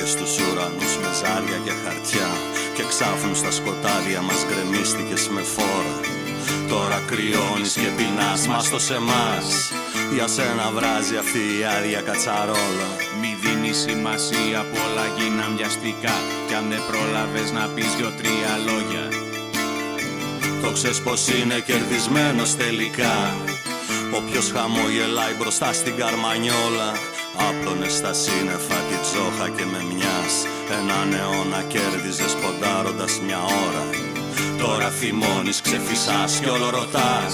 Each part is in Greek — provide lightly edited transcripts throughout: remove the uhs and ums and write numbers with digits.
Πήγες στους ουρανούς με ζάρια και χαρτιά και ξάφνου στα σκοτάδια μας γκρεμίστηκες με φόρα. Τώρα κρυώνεις και πεινάς, μας το σε εμάς. Για σένα βράζει αυτή η άδεια κατσαρόλα. Μη δίνεις σημασία, απ' όλα γίναν βιαστικά. Κι αν δεν πρόλαβες να πεις 2-3 λόγια, το ξέρεις πως είναι κερδισμένος τελικά. Όποιος χαμογελάει μπροστά στην καρμανιόλα. Άπλωνες στα σύννεφα τη τζόχα και με μιας έναν αιώνα κέρδιζες ποντάροντας μια ώρα. Τώρα θυμώνεις, ξεφυσάς κι όλο ρωτάς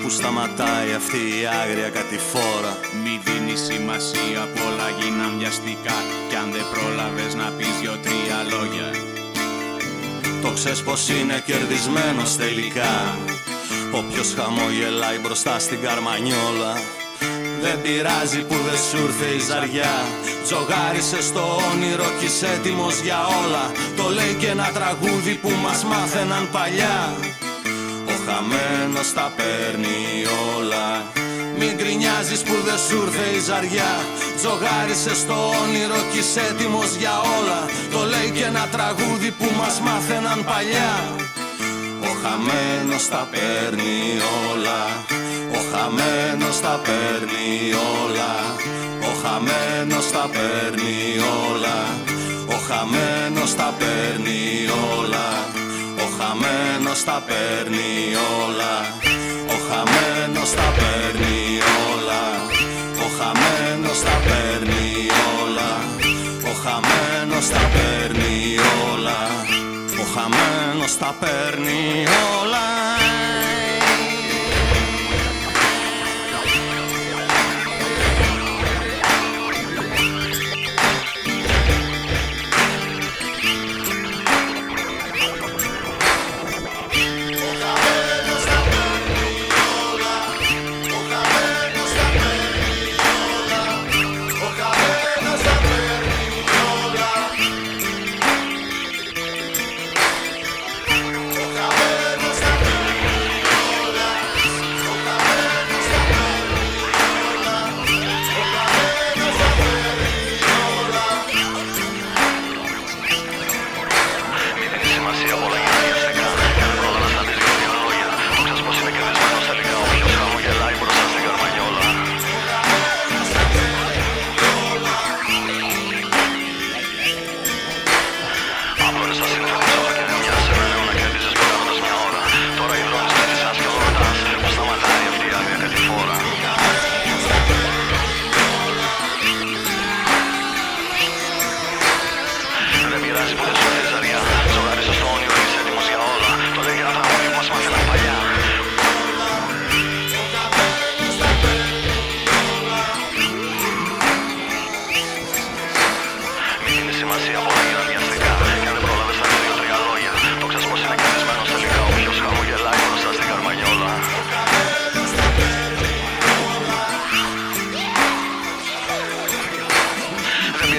που σταματάει αυτή η άγρια κατηφόρα. Μη δίνεις σημασία, απ' όλα γίναν βιαστικά. Κι αν δεν πρόλαβες να πεις 2-3 λόγια, το ξέρεις πως είναι κερδισμένος τελικά. Όποιος χαμογελάει μπροστά στην καρμανιόλα. Δεν πειράζει που δεν σου ήρθε η ζαριά. Τζογάρισες στο όνειρο κι είσαι έτοιμος για όλα. Το λέει και ένα τραγούδι που μας μάθαιναν παλιά. Ο χαμένος τα παίρνει όλα. Μην γκρινιάζεις που δεν σου ήρθε η ζαριά. Τζογάρισες στο όνειρο κι είσαι έτοιμος για όλα. Το λέει και ένα τραγούδι που μας μάθαιναν παλιά. Ο χαμένος τα παίρνει όλα. Ο χαμένος τα παίρνει όλα. Ο χαμένος τα παίρνει όλα. Ο χαμένος τα παίρνει όλα. Ο χαμένος τα παίρνει όλα. Ο χαμένος τα παίρνει όλα. Ο χαμένος τα παίρνει όλα. Ο χαμένος τα παίρνει όλα. Ο χαμένος τα παίρνει όλα.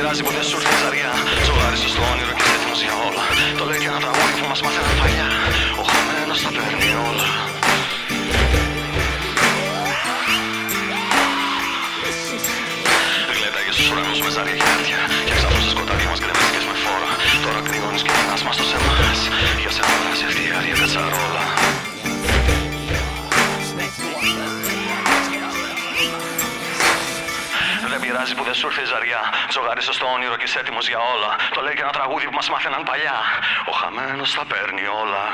πειράζει ποτέ σου ήρθε η ζαριά. Ζωγάρισες στο όνειρο και είσαι έτοιμος για όλα. Το λέει και ένα τραγούδι που μας μάθαιναν παλιά. Ο χαμένος τα παίρνει όλα. Γλένταγες στους ουρανούς με ζάρια και χαρτιά. Και ξάφνου στα σκοτάδια μας γκρεμίστηκες με φόρα. Τώρα κρυώνεις και πεινάς μας το σε εμάς. Για σένα βράζει αυτή η άδεια κατσαρόλα. Δεν πειράζει που δεν σου ήρθε η ζαριά. Ζωγάρισες στο όνειρο και είσαι έτοιμος για όλα. Το λέει και ένα τραγούδι που μας μάθαιναν παλιά. Ο χαμένος τα παίρνει όλα.